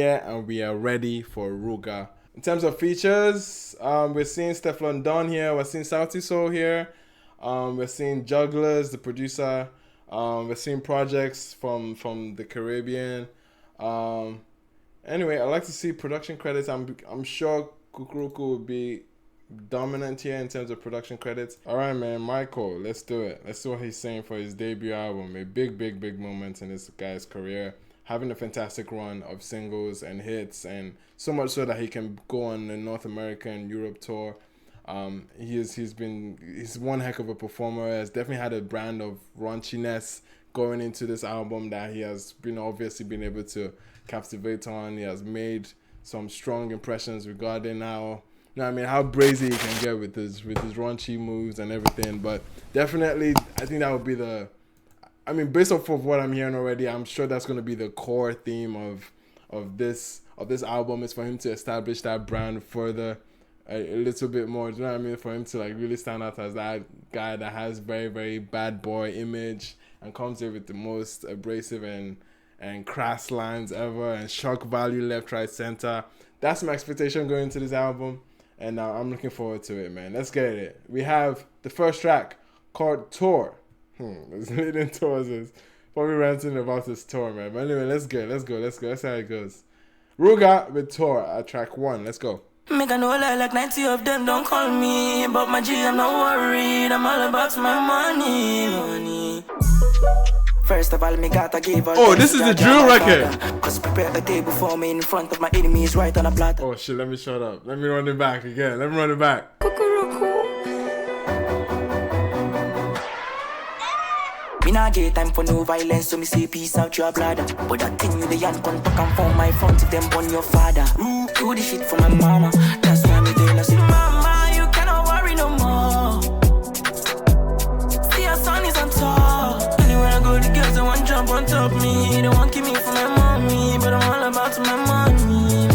here and we are ready for Ruger. In terms of features, we're seeing Stefflon Don here, we're seeing Sauti Sol here, we're seeing Juggler'z, the producer, we're seeing Projexx from the Caribbean. Anyway, I'd like to see production credits. I'm sure Kukuruku will be dominant here in terms of production credits. All right, man, Michael, let's do it. Let's see what he's saying for his debut album. A big moment in this guy's career. Having a fantastic run of singles and hits, and so much so that he can go on the North America and Europe tour. He's one heck of a performer. Has definitely had a brand of raunchiness going into this album that he has obviously been able to captivate on. He has made some strong impressions regarding how brazy he can get with his raunchy moves and everything. But definitely, I think that would be based off of what I'm hearing already, I'm sure that's going to be the core theme of this album, is for him to establish that brand further a little bit more. Do you know what I mean? For him to really stand out as that guy that has very, very bad boy image and comes in with the most abrasive and crass lines ever and shock value left, right, center. That's my expectation going into this album. And I'm looking forward to it, man. Let's get it. We have the first track called Tour. This leading tours is probably ranting about this tour, man. But anyway, let's go. Let's see how it goes. Ruger with Tour at track 1. Let's go. Make a no lie, like 90 of them don't call me. But my G, I'm not worried. I'm all about my money. First of all, me gotta give all. Oh, this is the drill record. Cause prepare a table for me in front of my enemies, right on a platter. Oh shit, let me shut up. Let me run it back again. Me not get time for no violence, so me say peace out your bladder. But that thing you the young contact and for my front if them on your father. Do the shit for my mama, that's why me doing a shit. Mama, you cannot worry no more. See your son is on top. Anywhere I go, the girls they want jump on top me. They want keep me for my mommy, but I'm all about my money.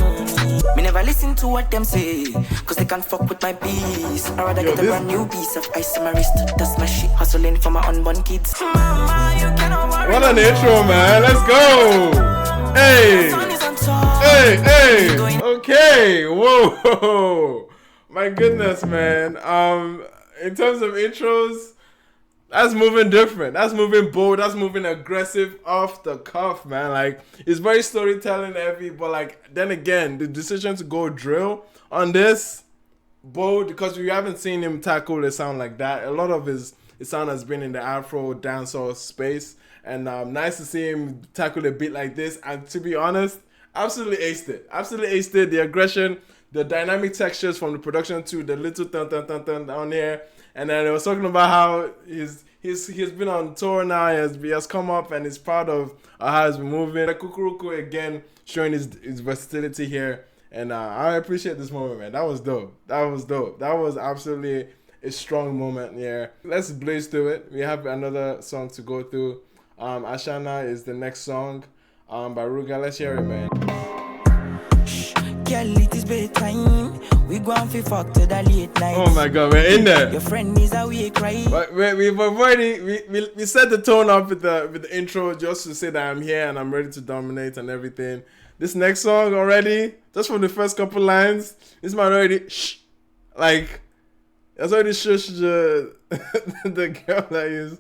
Me never listen to what them say, cause they can't fuck with my peace. I'd rather get a brand new piece of ice on my wrist. That's my shit, hustling for my unborn kids. Mama, you cannot worry. What an intro, man. Let's go. Hey. Okay. Whoa. My goodness, man. In terms of intros, that's moving different. That's moving bold. That's moving aggressive, off the cuff, man. Like, it's very storytelling heavy, but like, then again, the decision to go drill on this, bold, because we haven't seen him tackle the sound like that. A lot of his sound has been in the Afro dancehall space, and nice to see him tackle a beat like this. And to be honest, absolutely aced it. The aggression, the dynamic textures from the production to the little dun down here. And then I was talking about how he's been on tour now. He has come up and he's proud of how he's been moving. The Kukuruku again showing his versatility here. And I appreciate this moment, man. That was dope. That was absolutely a strong moment here. Let's blaze through it. We have another song to go through. Ashana is the next song by Ruger. Let's hear it, man. Girl, it is bedtime. We go on for fuck to the late night. Oh my god, we're in there. Your friend is awake, right? But we've already we set the tone up with the intro just to say that I'm here and I'm ready to dominate and everything. This next song already, just from the first couple lines, this man already like that's already shushed the girl that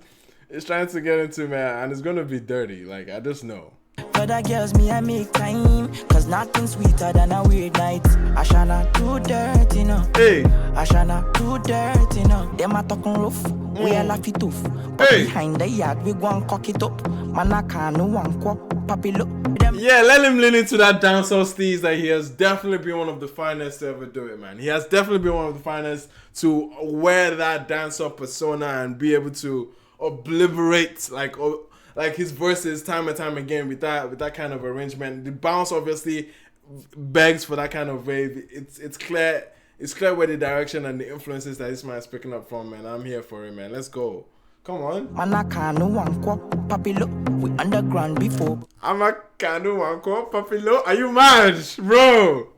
is trying to get into, man, and it's gonna be dirty. Like, I just know. For the girls, me I make time, cause nothing sweeter than a weird night. Ashana too dirty, no. Hey. Ashana too dirty, no. Them a talking rough, we a laugh it off. But behind the yard, we go and cock it up. Man, I can't no one quap, papi look. Yeah, let him lean into that dancehall steez that he has definitely been one of the finest to ever do it, man. He has definitely been one of the finest to wear that dancehall persona and be able to obliterate like his verses time and time again with that kind of arrangement. The bounce obviously begs for that kind of wave. It's clear where the direction and the influences that this man is picking up from, man. I'm here for it, man. Let's go. Come on. Man, I can't no one quap, papi look. We underground before. I'm a can't no one quap, papi look. Are you mad, bro?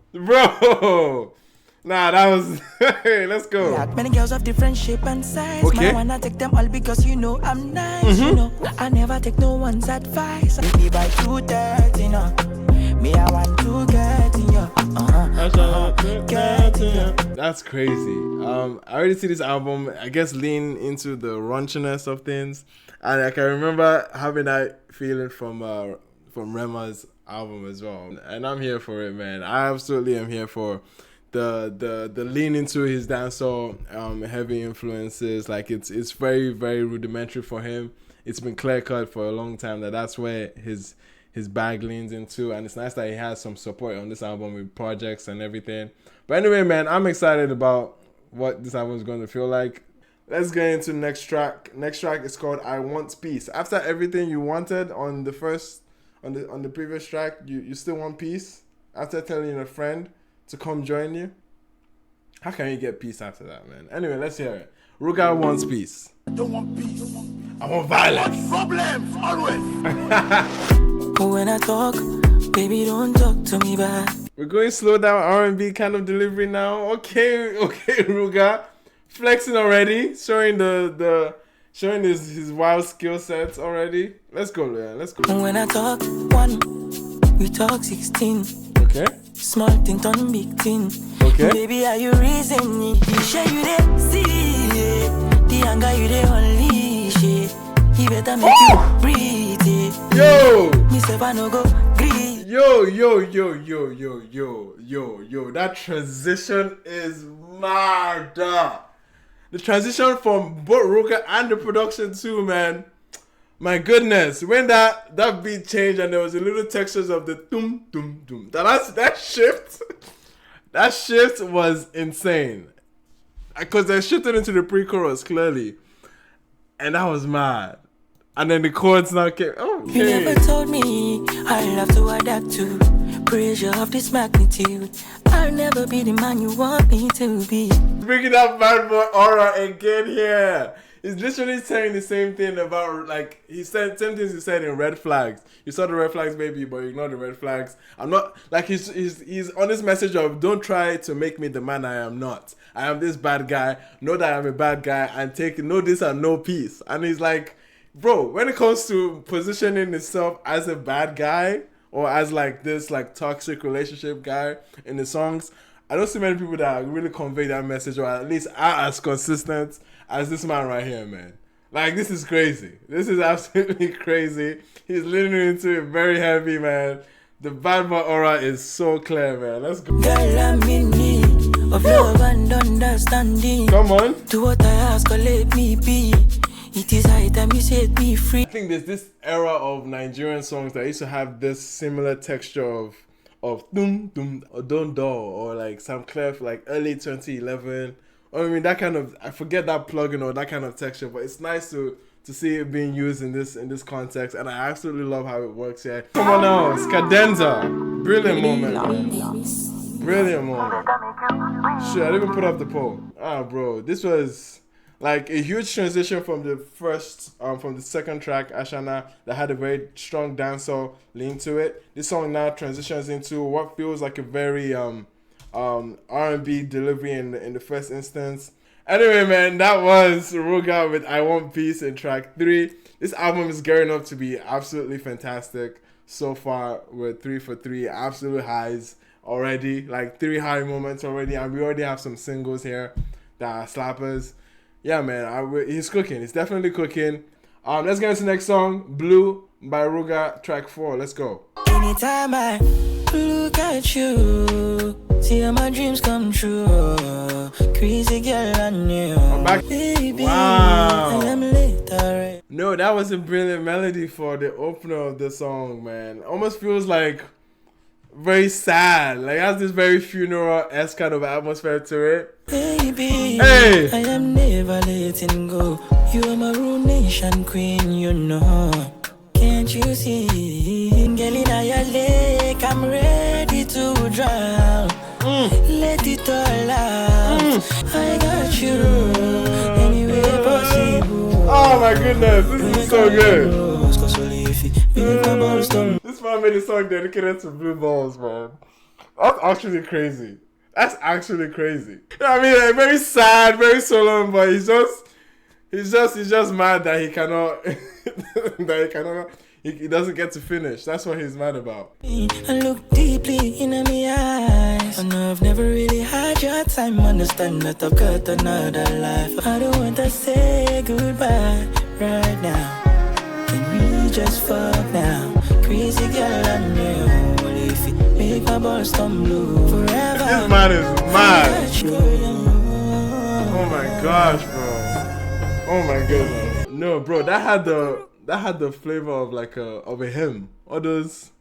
Nah, that was... Hey, let's go. Yeah, many girls of different shape and size. Okay. I wanna take them all because you know I'm nice, you know. I never take no one's advice. Maybe by 2:30, you know. Me, I want to get in ya. Get in ya. That's crazy. I already see this album, I guess, lean into the raunchiness of things. And I can remember having that feeling from Rema's album as well. And I'm here for it, man. I absolutely am here for the lean into his dancehall heavy influences. Like it's very, very rudimentary for him. It's been clear cut for a long time that's where his bag leans into, and it's nice that he has some support on this album with Projexx and everything. But anyway, man, I'm excited about what this album is going to feel like. Let's get into the next track. Next track is called I Want Peace. After everything you wanted on the previous track, you still want peace? After telling a friend to come join you? How can you get peace after that, man? Anyway, let's hear it. Ruger wants peace. I don't want peace. I want violence. Problems, always. When I talk, baby, don't talk to me back. We're going slow down R&B kind of delivery now. Okay, Ruger. Flexing already. Showing showing his wild skill sets already. Let's go, man. Let's go. When I talk 1, we talk 16. Okay. Small thing turn big thing. Okay. Baby, are you reasoning? The share you there, see it. The anger you there unleash it. He better make you breathe it. Yo! Me say I no go greed. Yo. That transition is mad. The transition from both Ruger and the production too, man. My goodness, when that beat changed and there was a little textures of the dum dum dum. That shift was insane. Because they shifted into the pre-chorus clearly, and that was mad. And then the chords now came. Okay. You never told me I'll have to adapt to pressure of this magnitude. I'll never be the man you want me to be. Bringing up bad boy aura again here. He's literally saying the same thing about, like, he said same things he said in Red Flags. You saw the red flags, baby, but you ignored the red flags. I'm not, like, he's on this message of don't try to make me the man I am not. I am this bad guy. Know that I'm a bad guy and know this and no peace. And he's like, bro, when it comes to positioning himself as a bad guy or as like this like toxic relationship guy in the songs, I don't see many people that really convey that message or at least are as consistent as this man right here, man. Like, this is crazy. This is absolutely crazy. He's leaning into it very heavy, man. The bad boy aura is so clear, man. Let's go. Girl, I'm in need of love and understanding. Come on. Do what I ask or let me be. It is high time you set me free. I think there's this era of Nigerian songs that used to have this similar texture of dum dum or don do or like Sam Clef, like early 2011. I mean, that kind of, I forget that plugin or that kind of texture, but it's nice to see it being used in this context, and I absolutely love how it works here. Come on now, it's Cadenza. Brilliant moment, man. Brilliant moment. Shit, I didn't even put up the poll. Bro, this was like a huge transition from the second track, Ashana, that had a very strong dancehall lean to it. This song now transitions into what feels like a very R&B delivery in the first instance. Anyway, man, that was Ruger with I Want Peace in track 3. This album is gearing up to be absolutely fantastic. So far, we're 3 for 3, absolute highs already, like 3 high moments already, and we already have some singles here that are slappers. Yeah, man, he's cooking. He's definitely cooking. Let's get into the next song, Blue by Ruger, track 4. Let's go. Anytime I look at you, see how my dreams come true. Crazy girl, I knew. I'm back. Baby, Wow. I am late already. No, that was a brilliant melody for the opener of the song, man. Almost feels like very sad. Like, it has this very funeral-esque kind of atmosphere to it. Baby, Hey! I am never letting go. You are my ruination queen, you know. Can't you see? Girl, in your lake, I'm ready to drown. Let it all out. I got you anyway possible. Oh my goodness, this is so good. This man made a song dedicated to blue balls, man. That's actually crazy. That's actually crazy. I mean, like, very sad, very solemn, but he's just mad that he cannot he doesn't get to finish. That's what he's mad about. I look deeply in my eyes. I know I've never really had your time. Understand that I've got another life. I don't want to say goodbye right now. Can we just fuck now? Crazy girl and you. If it make my balls turn blue forever. This man is mad. Oh my gosh, bro. Oh my goodness. No, bro, that had the flavor of like a hymn. All those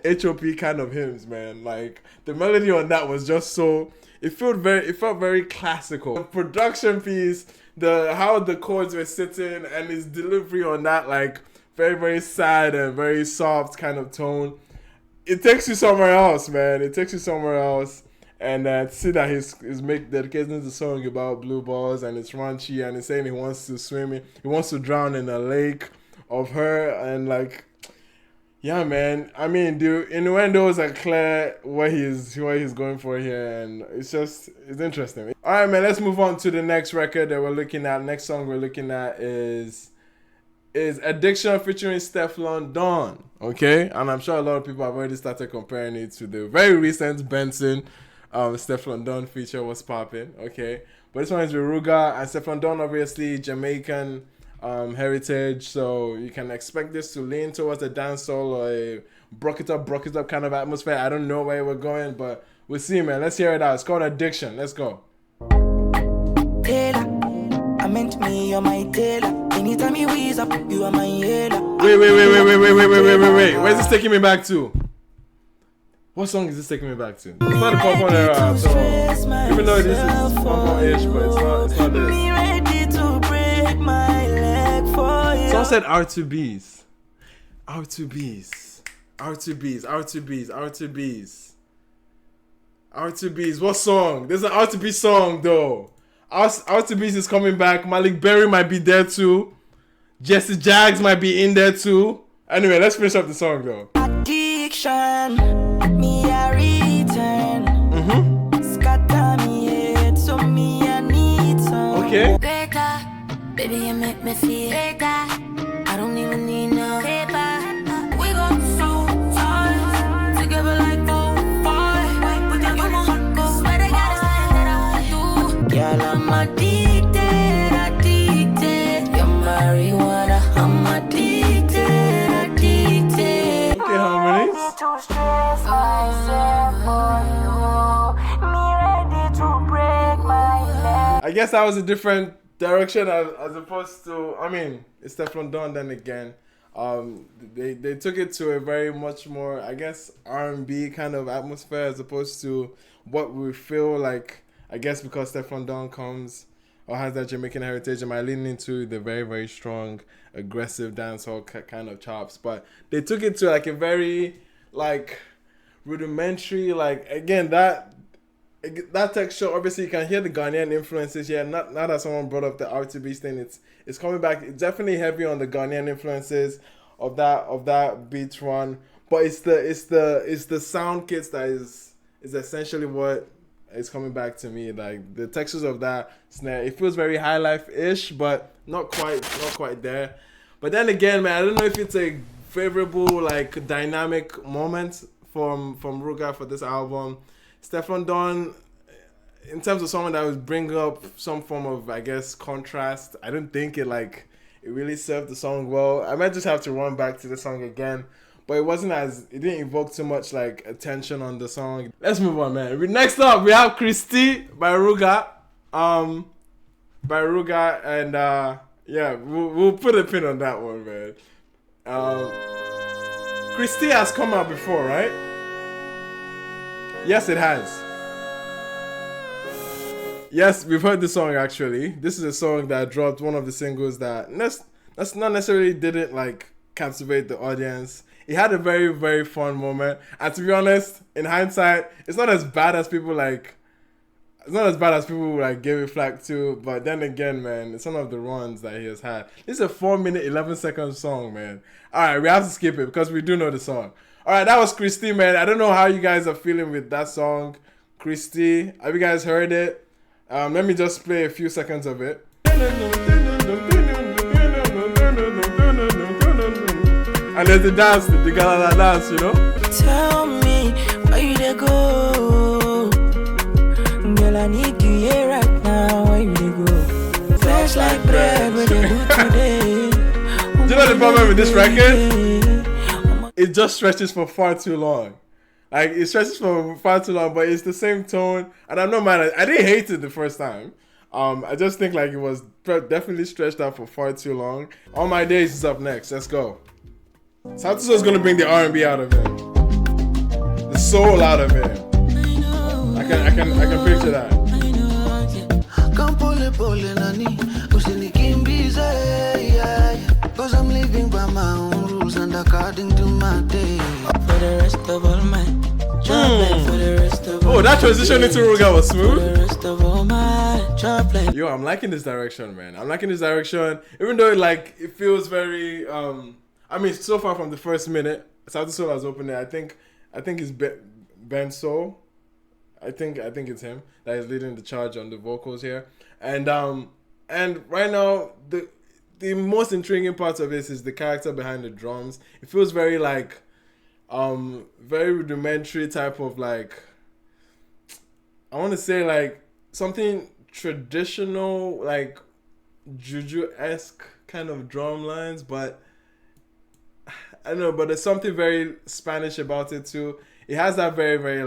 HOP kind of hymns, man. Like the melody on that was just so it felt very classical. The production piece, how the chords were sitting and his delivery on that, like very, very sad and very soft kind of tone. It takes you somewhere else, man. It takes you somewhere else. And to see that he's dedicating the song about blue balls and it's raunchy and he's saying he wants to swim in, he wants to drown in a lake of her and like, yeah, man. I mean, the innuendos are clear what he's going for here, and it's interesting. All right, man. Let's move on to the next record that we're looking at. Next song we're looking at is Addiction featuring Stefflon Don. Okay, and I'm sure a lot of people have already started comparing it to the very recent Benson Stefflon Don feature was popping. Okay, but this one is with Ruger and Stefflon Don, obviously Jamaican heritage, so you can expect this to lean towards a dancehall or a broke it up kind of atmosphere. I don't know where we're going, but we'll see, man. Let's hear it out. It's called Addiction. Let's go. Taylor, I meant me, you're my tailor. Anytime you wheeze up, you are my yellow. Wait. Where's this taking me back to? What song is this taking me back to? It's not a pop on era, so even though this is pop-ish, but it's not this. Someone said R2Bs. What song? There's an R2B song though. R2Bs is coming back. Malik Berry might be there too. Jesse Jags might be in there too. Anyway, let's finish up the song though. Addiction, me a return. Scatter me head, so me a need some. Okay. Greater, baby, you make me feel greater. I don't even need no paper. We go so far together like 4-5. With your mama, go swear to God, it's that I won't do. Girl, I'm addicted. You're marijuana, I'm addicted. Okay, harmonies. I guess that was a different direction as opposed to, I mean, it's Stefflon Don then again. They took it to a very much more, I guess, R&B kind of atmosphere as opposed to what we feel like, I guess because Stefflon Don comes or has that Jamaican heritage, am I leaning into the very, very strong, aggressive dancehall kind of chops. But they took it to like a very, like, rudimentary, like, again, that texture, obviously you can hear the Ghanaian influences here. Not that someone brought up the R2B thing, it's coming back. It's definitely heavy on the Ghanaian influences of that beat run. But it's the sound kits that is essentially what is coming back to me. Like the textures of that snare, it feels very high life-ish, but not quite there. But then again, man, I don't know if it's a favorable, like, dynamic moment from Ruger for this album. Stefflon Don, in terms of someone that would bring up some form of, I guess, contrast, I don't think it really served the song well. I might just have to run back to the song again, but it didn't evoke too much, like, attention on the song. Let's move on, man. Next up, we have Kristy by Ruger. And yeah, we'll put a pin on that one, man. Kristy has come out before, right? Yes, it has. Yes, we've heard the song actually. This is a song that dropped, one of the singles that's not necessarily didn't like captivate the audience. It had a very, very fun moment. And to be honest, in hindsight, it's not as bad as people gave it flack to, but then again, man, it's one of the runs that he has had. This is a 4-minute, 11-second song, man. Alright, we have to skip it because we do know the song. Alright, that was Kristy, man. I don't know how you guys are feeling with that song, Kristy. Have you guys heard it? Let me just play a few seconds of it. And And there's the dance, the Govana dance, you know? Tell me, where you they go? Girl, I need you here right now. Where you they go? Fresh like bread, what they do today? Do you know the problem with this record? It just stretches for far too long. Like, it stretches for far too long, but it's the same tone. And I'm not mad. I didn't hate it the first time. I just think like it was definitely stretched out for far too long. All My Days is up next. Let's go. Sauti Sol is gonna bring the R&B out of him, the soul out of him. I can picture that. Cause I'm living by my own rules and according to my day. For the rest of all my for the rest of oh, that transition into Ruga was smooth. For the rest of all my Yo, I'm liking this direction, man. I'm liking this direction, even though it feels very I mean, so far from the first minute, Sauti Sol has opened it. I think it's Ben Soul. I think it's him that is leading the charge on the vocals here. And right now the most intriguing part of this is the character behind the drums. It feels very very rudimentary type of I want to say something traditional, juju-esque kind of drum lines, but I don't know, but there's something very Spanish about it too. It has that very, very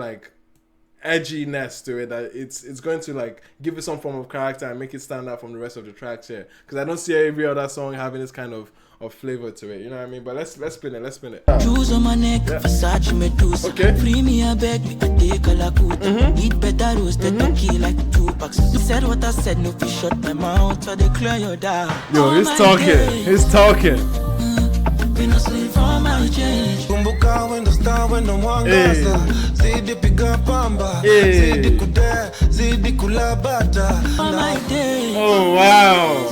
edginess to it that it's going to give it some form of character and make it stand out from the rest of the tracks here. Because I don't see every other song having this kind of flavor to it. You know what I mean? But let's spin it. Shoes on my neck, Versace Medusa. Okay. Free me a beg, me a take a lakuta. Eat better roasted turkey like 2 packs. You said what I said, no fish shut my mouth, so they clear your down. Yo, he's talking. Been asleep for my change. Kumbuka when the star when no one Hey. Zidi piga pamba. Hey. Zidi kude, zidi kulabata. For my day. Oh wow.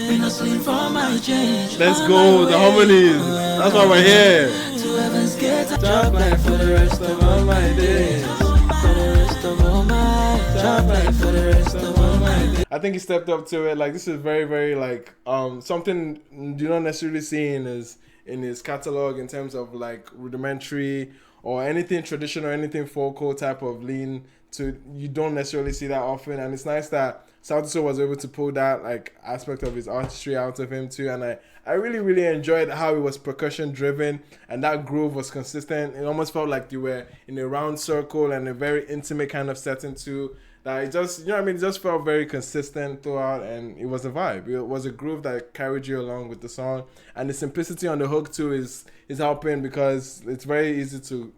Been asleep for my change. Let's go, the harmonies. That's why we're here. To heaven's gate, I drop like for the rest of all my days. For the rest of all my drop like for the rest of all my days. I think he stepped up to it. This is very, very something you don't necessarily see in his catalog in terms of rudimentary or anything traditional, anything folklore type of lean to. You don't necessarily see that often, and it's nice that Sauti Sol was able to pull that aspect of his artistry out of him too. And I really, really enjoyed how it was percussion driven and that groove was consistent. It almost felt like you were in a round circle and a very intimate kind of setting too. That it just, you know what I mean, it just felt very consistent throughout, and it was a vibe. It was a groove that carried you along with the song, and the simplicity on the hook too is helping because it's very easy to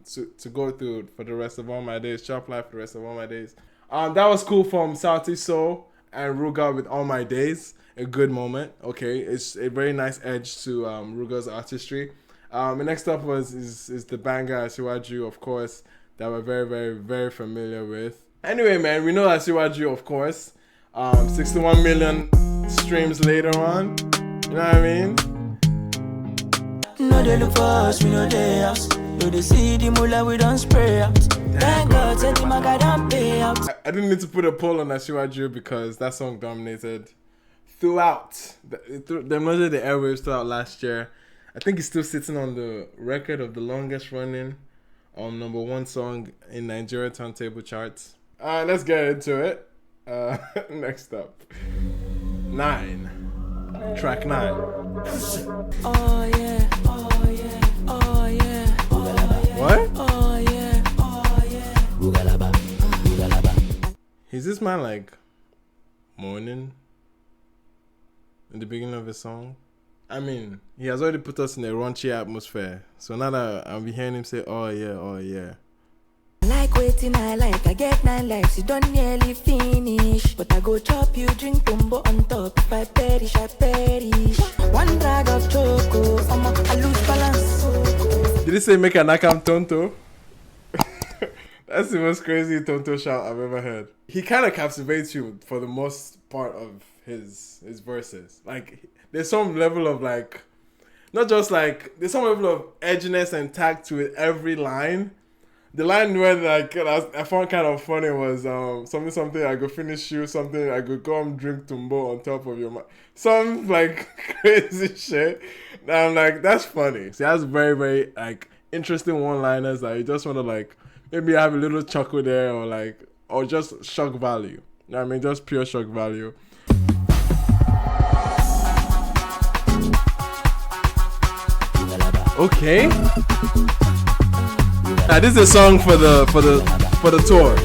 go through for the rest of all my days. Chop life for the rest of all my days. That was cool from Sauti Sol and Ruga with All My Days. A good moment. Okay, it's a very nice edge to Ruga's artistry. And next up is the banger Asiwaju, of course, that we're very, very, very familiar with. Anyway, man, we know Asiwaju, of course. 61 million streams later on. You know what I mean? No, they look for us, we know they us. No, they see the mullah, we don't spray out. Thank God, said the maga don't pay out. I didn't need to put a poll on Asiwaju because that song dominated throughout. Dominated the airwaves throughout last year. I think it's still sitting on the record of the longest running #1 song in Nigeria turntable charts. Let's get into it. Next up, 9. Track 9. Oh yeah, oh yeah, oh yeah. What? Oh yeah, oh yeah. Is this man mourning in the beginning of his song? I mean, he has already put us in a raunchy atmosphere. So now that I'll be hearing him say, oh yeah, oh yeah. Like waiting, I get 9 lives, you don't nearly finish. But I go chop you, drink tumbo on top. If I perish, I perish. 1 drag of choco, I lose balance. Did he say make a nakam tonto? That's the most crazy tonto shout I've ever heard. He kind of captivates you for the most part of his verses. There's some level of not just there's some level of edginess and tact to it every line The line where like I found kind of funny was something I go finish you, something I go come drink tumbo on top of your mouth. Some like crazy shit. And I'm like, that's funny. See, that's very, very like interesting one-liners that you just want to like maybe have a little chuckle there or just shock value. You know what I mean? Just pure shock value. Okay. Now this is a song for the tour.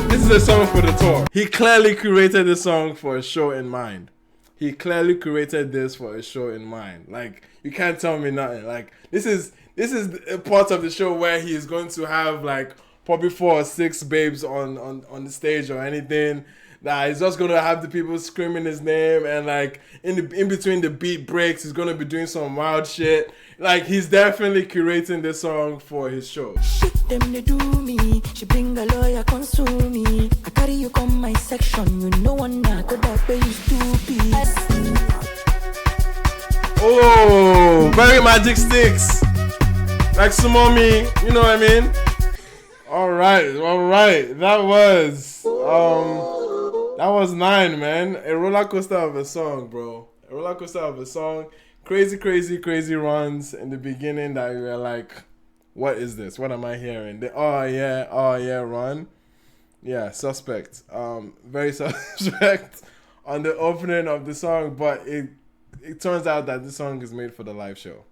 This is a song for the tour. He clearly curated this song for a show in mind. He clearly curated this for a show in mind. Like, you can't tell me nothing. Like, this is a part of the show where he is going to have like probably 4 or 6 babes on the stage or anything. That he's just gonna have the people screaming his name, and like in between the beat breaks, he's gonna be doing some wild shit. Like, he's definitely curating this song for his show. Shit, them they do me. She bring a lawyer, console me. I carry you come my section. You know one not go that way, you stupid. Oh, very magic sticks. Like Sumomi, you know what I mean? Alright. That was 9, man. A roller coaster of a song, bro. A roller coaster of a song. Crazy runs in the beginning that you were like, what is this? What am I hearing? The oh yeah run. Yeah, suspect. Very suspect on the opening of the song, but it turns out that this song is made for the live show.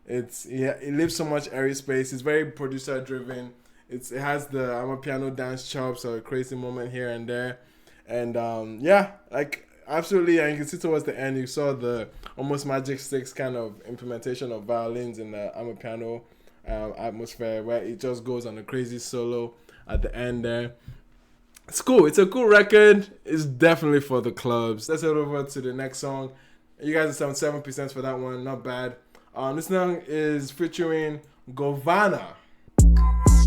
It leaves so much airy space. It's very producer driven. It has the I'm a piano dance chops or a crazy moment here and there. And like absolutely, and you can see towards the end you saw the almost magic sticks kind of implementation of violins in the I'm a piano atmosphere, where it just goes on a crazy solo at the end there. It's cool. It's a cool record. It's definitely for the clubs. Let's head over to the next song. You guys are 7% for that one. Not bad. This song is featuring Govana.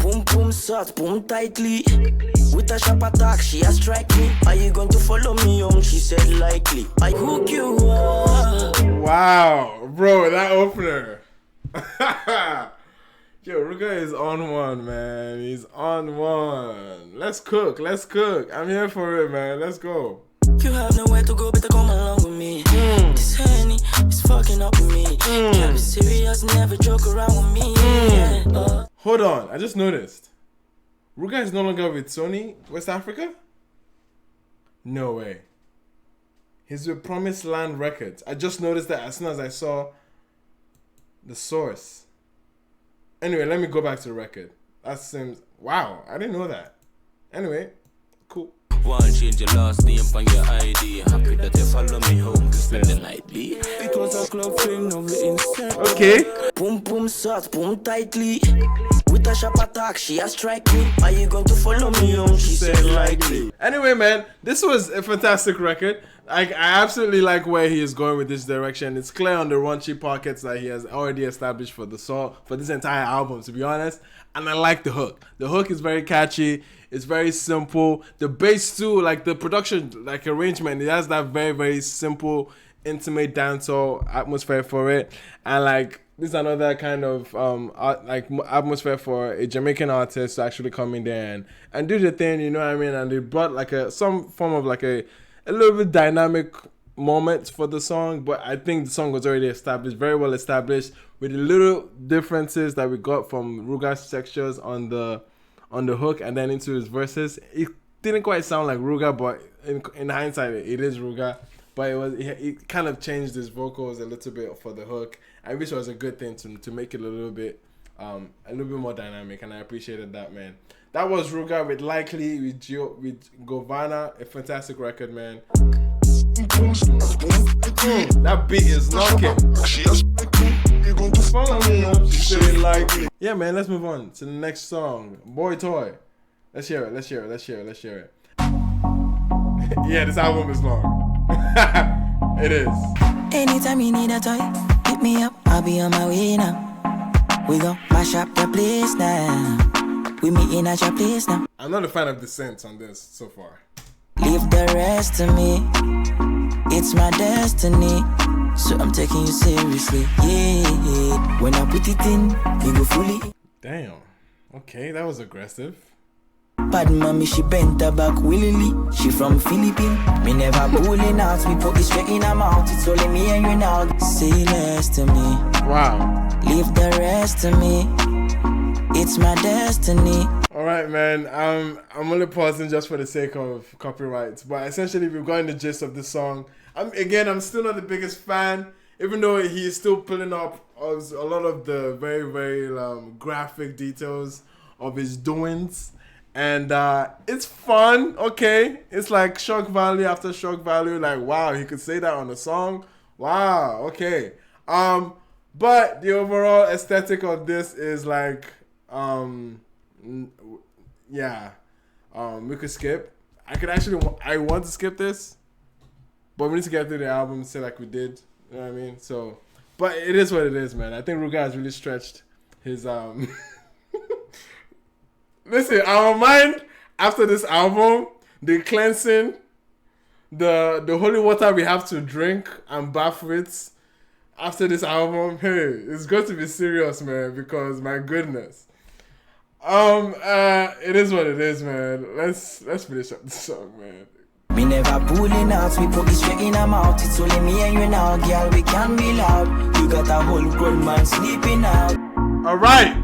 Boom boom shot, boom tightly. With a sharp attack, she a strike me. Are you going to follow me home? She said likely. I hook you up. Wow, bro, that opener. Yo, Ruger is on one, man. He's on one. Let's cook. I'm here for it, man. Let's go. You have nowhere to go, better come along with me. This Henny is fucking up with me. Can't be serious, never joke around with me. Hold on, I just noticed. Ruger is no longer with Sony West Africa? No way. He's with Promised Land Records. I just noticed that as soon as I saw the source. Anyway, let me go back to the record. That seems... Wow, I didn't know that. Anyway, cool. One change your last name on your ID. Happy that you follow me home to spend the night, B. It was a club thing, no me inside. Okay. Boom boom shot, boom tightly. With a sharp attack, she a strike me. Are you going to follow me home? She said likely. Anyway, man, this was a fantastic record. I absolutely like where he is going with this direction. It's clear on the raunchy pockets that he has already established for this entire album, to be honest. And I like the hook. The hook is very catchy. It's very simple. The bass too, like the production, like arrangement, it has that very, very simple, intimate dancehall atmosphere for it. And like this is another kind of atmosphere for a Jamaican artist to actually come in there and do the thing, you know what I mean? And they brought like some form of like a little bit dynamic moment for the song, but I think the song was already established, very well established, with the little differences that we got from Ruger's textures on the hook and then into his verses. It didn't quite sound like Ruger, but in hindsight it is Ruger. But it kind of changed his vocals a little bit for the hook. I wish it was a good thing to make it a little bit more dynamic, and I appreciated that, man. That was Ruger with Likely with Govana, a fantastic record, man. That beat is knocking. Follow me up, she said Likely. Yeah, man, let's move on to the next song. BoyToy. Let's hear it. Yeah, this album is long. It is. Anytime you need a toy, hit me up, I'll be on my way now. We gon' mash up the place now. We meeting at your place now. I'm not a fan of the synths on this so far. Leave the rest to me. It's my destiny, so I'm taking you seriously. Yeah, when I put it in, you go fully. Damn. Okay, that was aggressive. Bad mommy, she bent her back willingly. She from Philippines. Me never pulling out. We put it straight in her mouth. It's only me and you now. Say less to me. Wow. Leave the rest to me. It's my destiny. All right, man. I'm only pausing just for the sake of copyrights, but essentially we've gotten the gist of the song. I'm still not the biggest fan, even though he's still pulling up a lot of the very, very graphic details of his doings. And it's fun, okay? It's like shock value after shock value. Like, wow, he could say that on a song. Wow, okay. But the overall aesthetic of this is like, we could skip. I want to skip this, but we need to get through the album and say like we did. You know what I mean? So, but it is what it is, man. I think Ruger has really stretched his Listen, our mind after this album, the cleansing, the holy water we have to drink and bath with after this album, hey, it's going to be serious, man, because my goodness. It is what it is, man. Let's finish up the song, man. Me never pulling out, we put it straight in her mouth. It's only me and you now, girl, we can be loud. You got a whole grown man sleeping out. Alright.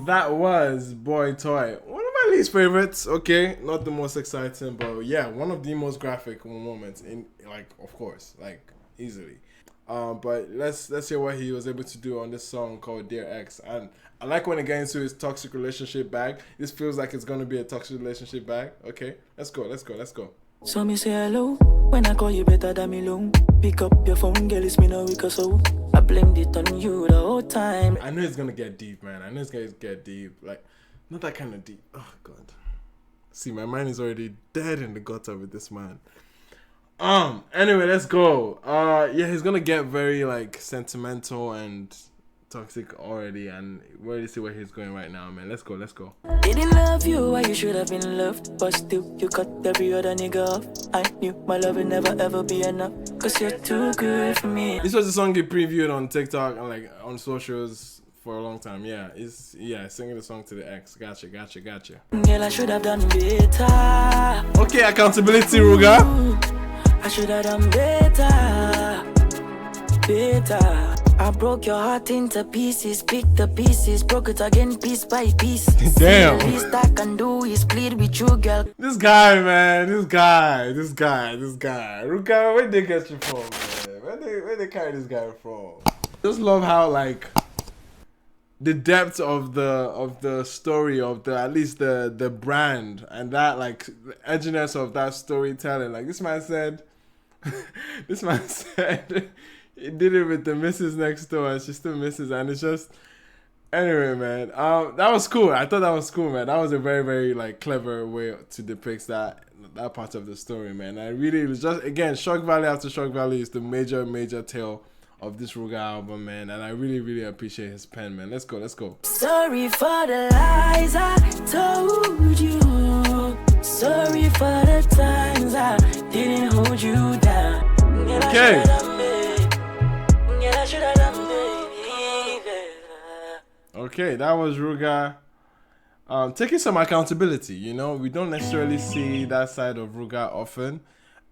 That was BoyToy. One of my least favorites, okay? Not the most exciting, but yeah, one of the most graphic moments in, like, of course, like, easily. But let's hear what he was able to do on this song called Dear Ex. And I like when it gets into his toxic relationship bag. This feels like it's gonna be a toxic relationship bag. Okay, let's go. So me say hello, when I call you better than me long. Pick up your phone, girl, it's me no week or so. I blamed it on you the whole time. I know it's gonna get deep, man. I know it's gonna get deep. Like, not that kind of deep. Oh, God. See, my mind is already dead in the gutter with this man. Anyway, let's go. Yeah, he's gonna get very, like, sentimental and toxic already, and we already see where he's going right now, man. Let's go. Didn't love you, why you should have been loved. But still, you cut every other nigga off. I knew my love would never ever be enough, cause you're too good for me. This was the song he previewed on TikTok and, like, on socials for a long time. Yeah, singing the song to the ex. Gotcha. Girl, I should have done better. Okay, accountability, Ruger. I should have done better. I broke your heart into pieces, picked the pieces, broke it again piece by piece. Damn. The least I can do is plead with you, girl. This guy, man. This guy. Ruger, where they get you from, man? Where they carry this guy from? Just love how, like, the depth of the story of the, at least the brand, and that, like, the edginess of that storytelling. Like, this man said he did it with the missus next door, and she still misses, and it's just, anyway, man. That was cool. I thought that was cool, man. That was a very, very, like, clever way to depict that part of the story, man. I really, was just, again, shock value after shock value is the major tale of this Ruger album, man, and I really, really appreciate his pen, man. Let's go. Sorry for the lies I told you. Sorry for the times I didn't hold you down. Okay. Okay, that was Ruger taking some accountability. You know, we don't necessarily see that side of Ruger often,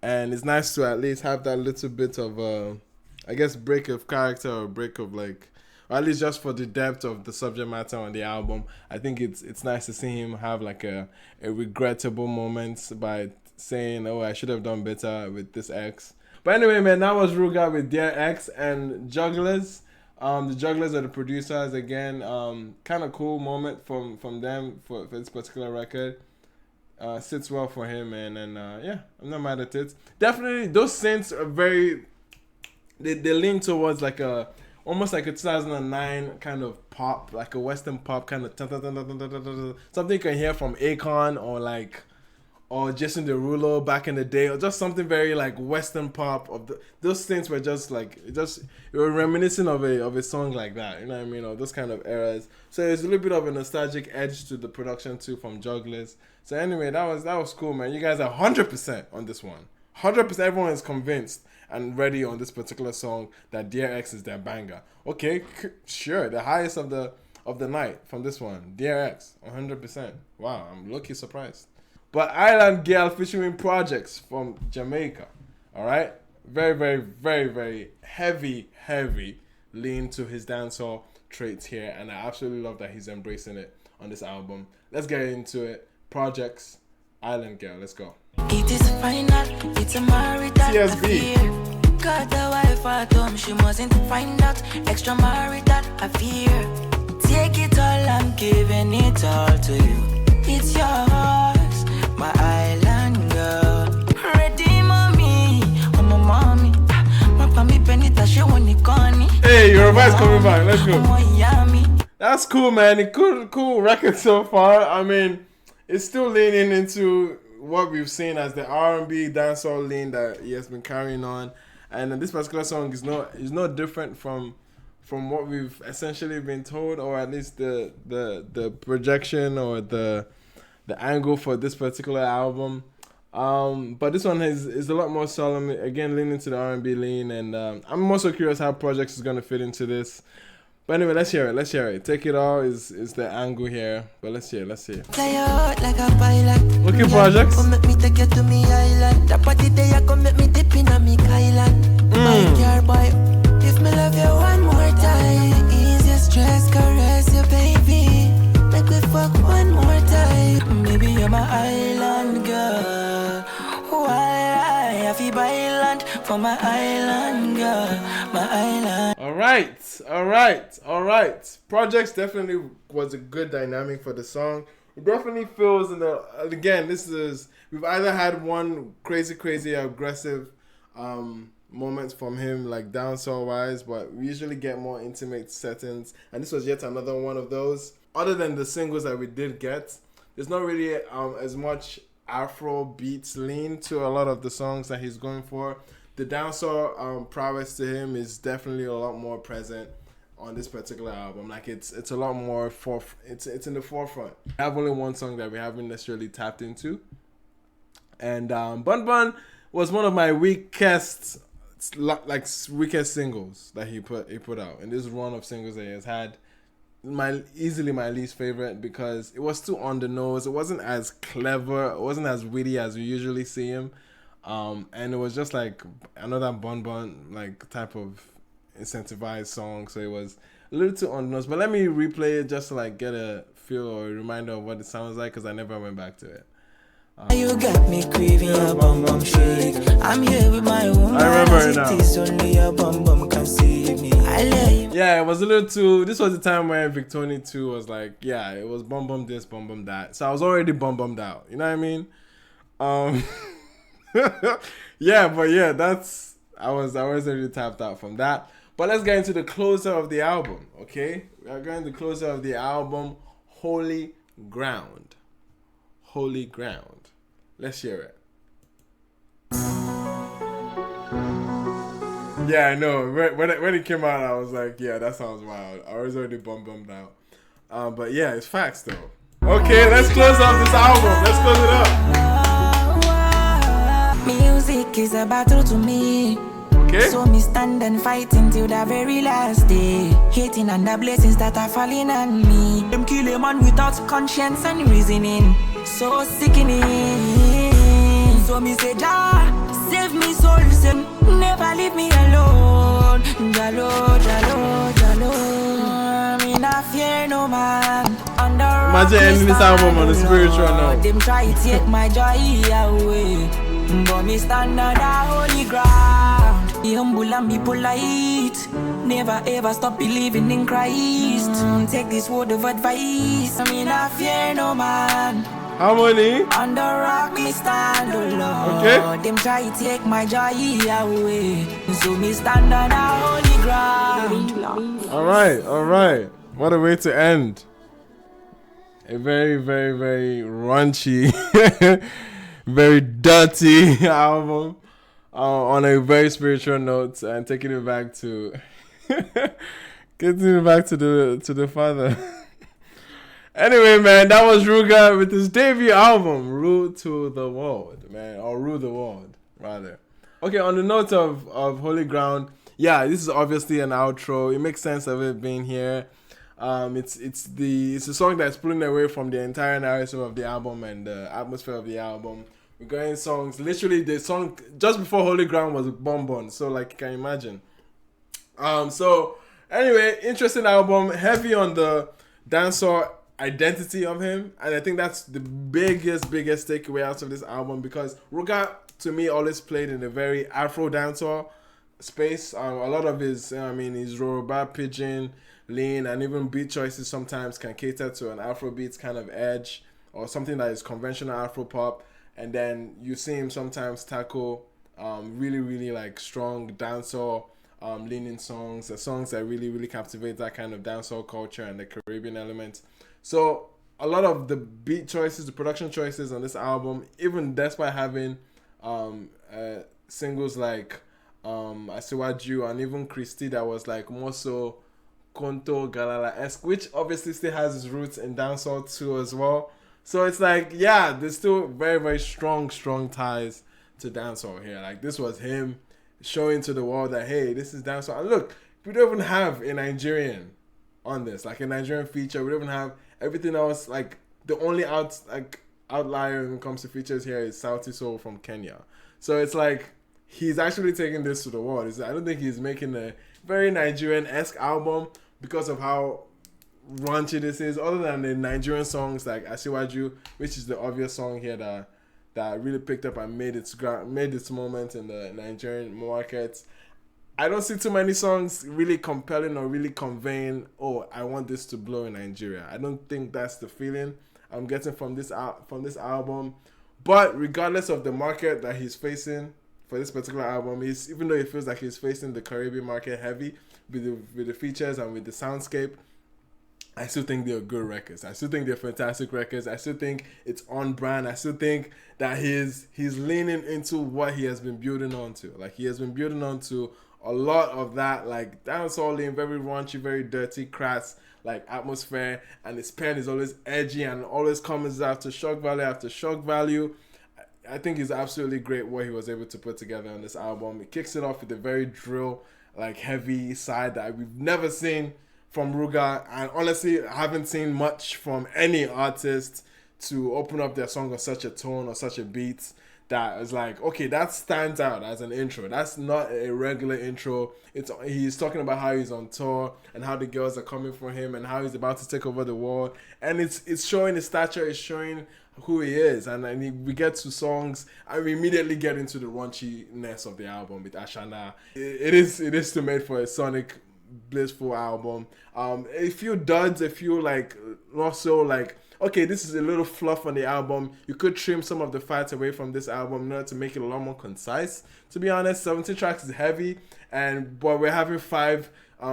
and it's nice to at least have that little bit of I guess break of character, or break of, like, or at least just for the depth of the subject matter on the album. I think it's nice to see him have, like, a regrettable moment by saying, oh, I should have done better with this X. But anyway, man, that was Ruger with Dear X and Juggler'z. The Juggler'z are the producers again. Kind of cool moment from them for this particular record. Sits well for him, man, and yeah, I'm not mad at it. Definitely, those synths are very. They lean towards, like, almost like a 2009 kind of pop, like a Western pop kind of something you can hear from Akon, or like or Jason Derulo back in the day, or just something very like Western pop. Those things were just like you were reminiscent of a song like that, you know what I mean, or those kind of eras. So there's a little bit of a nostalgic edge to the production too from Juggler'z. So anyway, that was cool, man. You guys are 100% on this one. 100%. Everyone is convinced and ready on this particular song that Dear X is their banger. Okay, sure, the highest of the night from this one, Dear X, 100%. Wow, I'm lucky surprised. But Island Girl featuring Projexx from Jamaica. All right, very, very, very, very heavy lean to his dancehall traits here, and I absolutely love that he's embracing it on this album. Let's get into it. Projexx, Island Girl. Let's go. It is final, it's a marital TSB. affair. Got a wife at home, she mustn't find out. Extra marital affair. Take it all, I'm giving it all to you. It's yours, my island girl. Ready, mommy, I'm a mommy. My mommy penita, she want it gone. Hey, your voice coming back. Let's go. That's cool, man. Cool record so far. I mean, it's still leaning into what we've seen as the R&B dancehall lean that he has been carrying on, and this particular song is not different from what we've essentially been told, or at least the projection or the angle for this particular album. But this one is a lot more solemn, again leaning to the R&B lean, and I'm also curious how Projexx is gonna fit into this. But anyway, let's hear it. Take It All is the angle here, but let's hear it. Fly out like a pilot. Okay, Projexx. Come make me take you to me island. That party day, I come make me dip in a me island. My car boy, if me love you one more time, ease your stress, caress you, baby. Make we fuck one more time. Maybe you're my island girl. Why I have to buy land for my island girl, my island. All right. Projexx definitely was a good dynamic for the song. It definitely feels again, we've either had one crazy aggressive moments from him, like dancehall wise, but we usually get more intimate settings, and this was yet another one of those. Other than the singles that we did get, there's not really as much AFROBEATS lean to a lot of the songs that he's going for. The dancehall prowess to him is definitely a lot more present on this particular album. Like it's a lot more it's in the forefront. I have only one song that we haven't necessarily tapped into, and Bun Bun was one of my weakest singles that he put out, and this run of singles that he has had. Easily my least favorite, because it was too on the nose. It wasn't as clever. It wasn't as witty as we usually see him. And it was just like another Bun Bun like type of incentivized song. So it was a little too on the nose. But let me replay it just to like get a feel or a reminder of what it sounds like, because I never went back to it. You got me craving your bum bum shake. I'm here with my woman. I remember it now. It is only your bum bum can save me. I love you. Yeah, it was a little too. This was the time where Victoni 2 was like, yeah, it was bum bum this, bum bum that. So I was already bum bummed out. You know what I mean? I was already tapped out from that. But let's get into the closer of the album. Okay, we are going to the closer of the album, Holy Ground. Holy Ground. Let's hear it. Yeah, I know. When it came out, I was like, yeah, that sounds wild. I was already bummed out. But yeah, it's facts though. Okay, let's close off this album. Let's close it up. Music is a battle to me. Okay. So me stand and fight until the very last day. Hating on the blessings that are falling on me. Them kill a man without conscience and reasoning. So sickening. So me say, Jah, save me soul, sin. Never leave me alone. Jalo, jalo, jalo. Me not fear no man. Imagine ending this album on a spiritual note. Them try to take my joy away, but me stand on the holy ground. Be humble and be polite. Never ever stop believing in Christ. Take this word of advice. Me not fear no man. How many? On the rock me stand, oh Lord. Okay. Them try to take my joy away, so me stand on the holy ground. All right. What a way to end. A very, very, very raunchy very dirty album on a very spiritual note and taking it back to getting it back to the father. Anyway, man, that was Ruger with his debut album, Rule to the World, man, or Rule the World, rather. Okay, on the note of Holy Ground, yeah, this is obviously an outro. It makes sense of it being here. It's a song that's pulling away from the entire narrative of the album and the atmosphere of the album. We're going songs. Literally, the song just before Holy Ground was Bun Bun. So, like, you can imagine. So anyway, interesting album, heavy on the dancehall identity of him, and I think that's the biggest takeaway out of this album, because Ruger to me always played in a very Afro dancehall space. A lot of his his Yoruba pidgin, lean, and even beat choices sometimes can cater to an Afrobeats kind of edge or something that is conventional Afro pop, and then you see him sometimes tackle really like strong dancehall leaning songs, the songs that really captivate that kind of dancehall culture and the Caribbean element. So a lot of the beat choices, the production choices on this album, even despite having singles like Asiwaju and even Christie that was like more so Konto Galala-esque, which obviously still has its roots in dancehall too as well. So it's like, yeah, there's still very strong ties to dancehall here. Like, this was him showing to the world that, hey, this is dancehall. And look, we don't even have a Nigerian on this, like a Nigerian feature. We don't even have everything else. Like, the only outlier when it comes to features here is Sauti Sol from Kenya. So it's like he's actually taking this to the world. I don't think he's making a very Nigerian-esque album because of how raunchy this is, other than the Nigerian songs like Asiwaju, which is the obvious song here that really picked up and made its moment in the Nigerian market. I don't see too many songs really compelling or really conveying, oh, I want this to blow in Nigeria. I don't think that's the feeling I'm getting from this album. But regardless of the market that he's facing for this particular album, even though it feels like he's facing the Caribbean market heavy with the features and with the soundscape, I still think they're good records. I still think they're fantastic records. I still think it's on brand. I still think that he's leaning into what he has been building onto. Like, he has been building onto a lot of that, like, dancehall lean, very raunchy, very dirty, crass, like, atmosphere, and his pen is always edgy and always comes after shock value. I think it's absolutely great what he was able to put together on this album. It kicks it off with a very drill, like, heavy side that we've never seen from Ruger, and honestly, I haven't seen much from any artist to open up their song on such a tone or such a beat that is like, okay, that stands out as an intro. That's not a regular intro. He's talking about how he's on tour and how the girls are coming for him and how he's about to take over the world, and it's showing his stature, it's showing who he is, and then we get to songs and we immediately get into the raunchiness of the album with Ashana. It is to made for a sonic blissful album. A few duds, a few like also like, okay, this is a little fluff on the album. You could trim some of the fats away from this album in order to make it a lot more concise. To be honest, 17 tracks is heavy, but we're having 5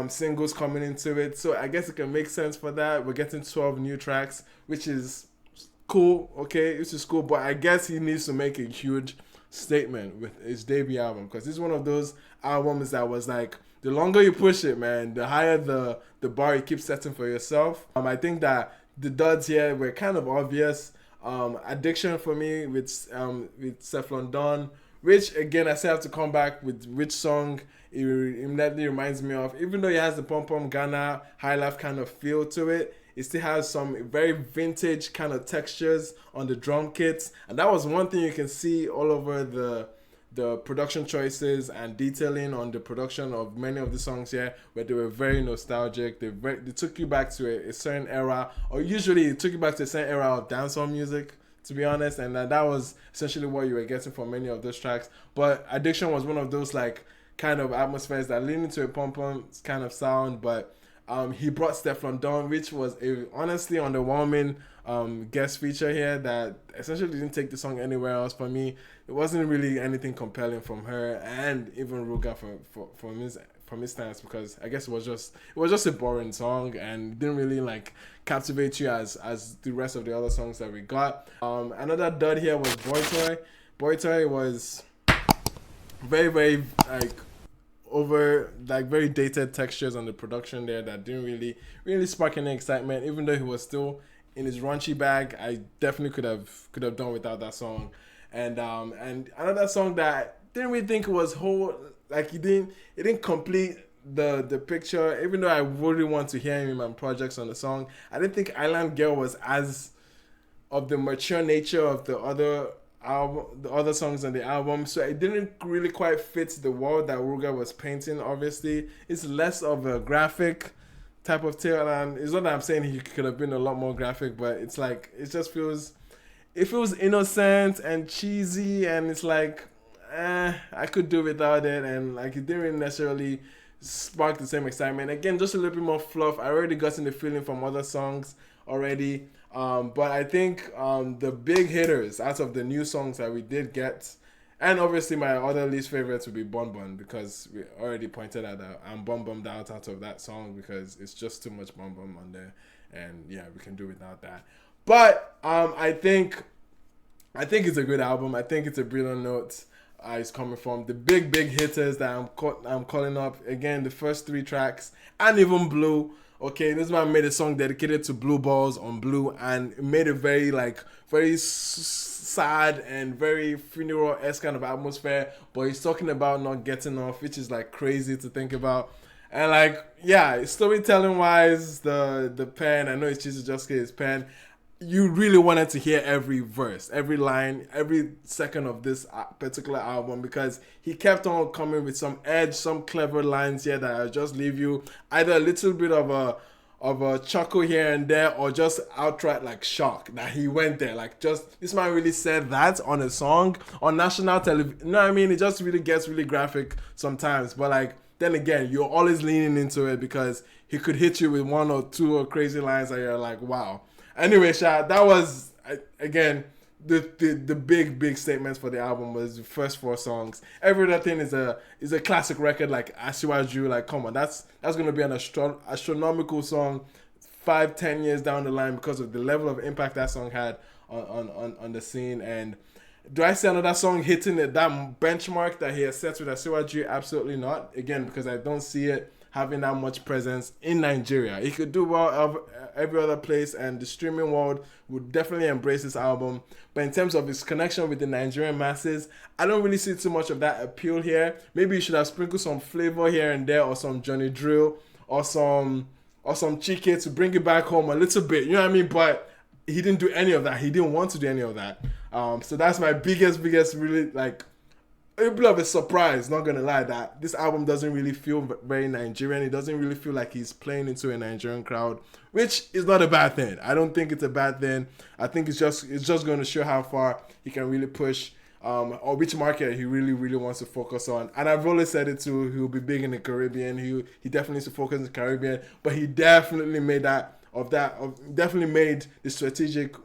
singles coming into it, so I guess it can make sense for that. We're getting 12 new tracks, which is cool. Okay, which is cool, but I guess he needs to make a huge statement with his debut album, because this is one of those albums that was like, the longer you push it, man, the higher the bar you keep setting for yourself. I think that the duds here were kind of obvious. Addiction for me with Stefflon Don, which again I still have to come back with which song it immediately reminds me of. Even though it has the pom pom Ghana high life kind of feel to it, it still has some very vintage kind of textures on the drum kits, and that was one thing you can see all over the production choices and detailing on the production of many of the songs here, where they were very nostalgic. They took you back to a certain era, or usually it took you back to a certain era of dancehall music, to be honest, and that was essentially what you were getting from many of those tracks. But Addiction was one of those like kind of atmospheres that leaned into a pom-pom kind of sound, but he brought Stefflon Don, which was a honestly underwhelming guest feature here that essentially didn't take the song anywhere else for me. It wasn't really anything compelling from her, and even Ruger from his stance, because I guess it was just a boring song and didn't really like captivate you as the rest of the other songs that we got. Another dud here was BoyToy. BoyToy was very, very like very dated textures on the production there that didn't really spark any excitement. Even though he was still in his raunchy bag, I definitely could have done without that song. And another song that didn't really think it was it didn't complete the picture. Even though I really want to hear him and Projexx on the song, I didn't think Island Girl was as of the mature nature of the other songs on the album, so it didn't really quite fit the world that Ruger was painting. Obviously, it's less of a graphic type of tale, and it's not that I'm saying he could have been a lot more graphic, but it's like it feels innocent and cheesy, and it's like I could do without it, and like it didn't really necessarily spark the same excitement. Again, just a little bit more fluff. I already gotten the feeling from other songs already. But I think the big hitters out of the new songs that we did get, and obviously my other least favorites would be Bun Bun, because we already pointed out that I'm bummed out of that song because it's just too much Bun Bun on there, and yeah, we can do without that. But I think it's a good album. I think it's a brilliant note. It's coming from the big hitters that I'm calling up again. The first 3 tracks, and even Blue. Okay, this man made a song dedicated to blue balls on Blue, and it made a very sad and very funeral-esque kind of atmosphere, but he's talking about not getting off, which is like crazy to think about. And like, yeah, storytelling wise, the pen, I know it's cheesy just his pen, you really wanted to hear every verse, every line, every second of this particular album, because he kept on coming with some edge, some clever lines here that will just leave you either a little bit of a chuckle here and there, or just outright like shock that he went there. Like, just this man really said that on a song on national television. You know what I mean? It just really gets really graphic sometimes, but like then again, you're always leaning into it because he could hit you with 1 or 2 crazy lines and you're like, wow. Anyway, Sha, that was, again, the big statements for the album was the first 4 songs. Every other thing is a classic record like Asiwaju. Like, come on, that's going to be an astronomical song 5-10 years down the line because of the level of impact that song had on the scene. And do I see another song hitting that benchmark that he has set with Asiwaju? Absolutely not. Again, because I don't see it having that much presence in Nigeria. He could do well every other place, and the streaming world would definitely embrace this album. But in terms of his connection with the Nigerian masses, I don't really see too much of that appeal here. Maybe you should have sprinkled some flavor here and there, or some Johnny Drill, or some Chike to bring it back home a little bit. You know what I mean? But he didn't do any of that. He didn't want to do any of that. So that's my biggest really like a bit of a surprise, not gonna lie, that this album doesn't really feel very Nigerian. It doesn't really feel like he's playing into a Nigerian crowd, which is not a bad thing. I don't think it's a bad thing. I think it's just going to show how far he can really push, or which market he really wants to focus on. And I've always said it too, he'll be big in the Caribbean. He definitely needs to focus in the Caribbean, but he definitely made definitely made the strategic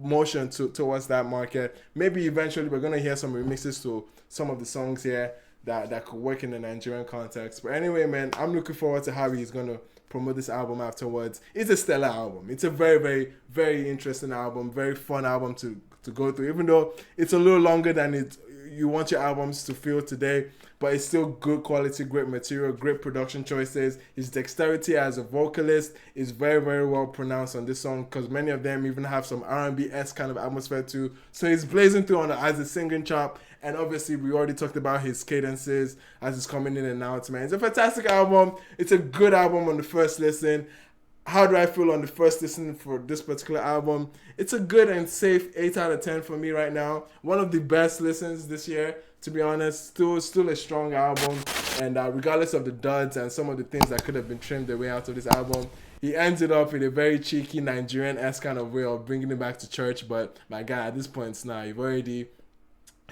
motion towards that market. Maybe eventually we're gonna hear some remixes to some of the songs here that could work in the Nigerian context. But anyway, man, I'm looking forward to how he's gonna promote this album afterwards. It's a stellar album. It's a very very interesting album, very fun album to go through, even though it's a little longer than you want your albums to feel today, but it's still good quality, great material, great production choices. His dexterity as a vocalist is very well pronounced on this song, because many of them even have some R&B-esque kind of atmosphere too. So he's blazing through as a singing chop, and obviously we already talked about his cadences as he's coming in and out, man. It's a fantastic album. It's a good album on the first listen. How do I feel on the first listen for this particular album? It's a good and safe 8 out of 10 for me right now. One of the best listens this year, to be honest. Still a strong album. And regardless of the duds and some of the things that could have been trimmed away out of this album, he ended up with a very cheeky Nigerian-esque kind of way of bringing it back to church. But my guy, at this point now, you've already...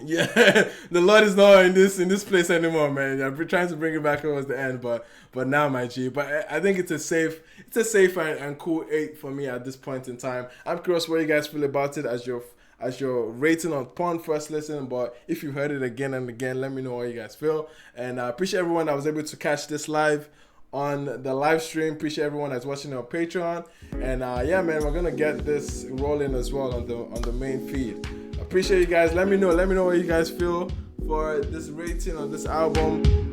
Yeah, the Lord is not in this place anymore, man. I've been trying to bring it back towards the end, but now, my G. But I think it's a safe and cool 8 for me at this point in time. I'm curious what you guys feel about it as as your rating upon first listen. But if you've heard it again and again, let me know how you guys feel. And I appreciate everyone that was able to catch this live on the live stream. Appreciate everyone that's watching on Patreon. And yeah, man, we're gonna get this rolling as well on the main feed. Appreciate you guys. Let me know what you guys feel for this rating on this album.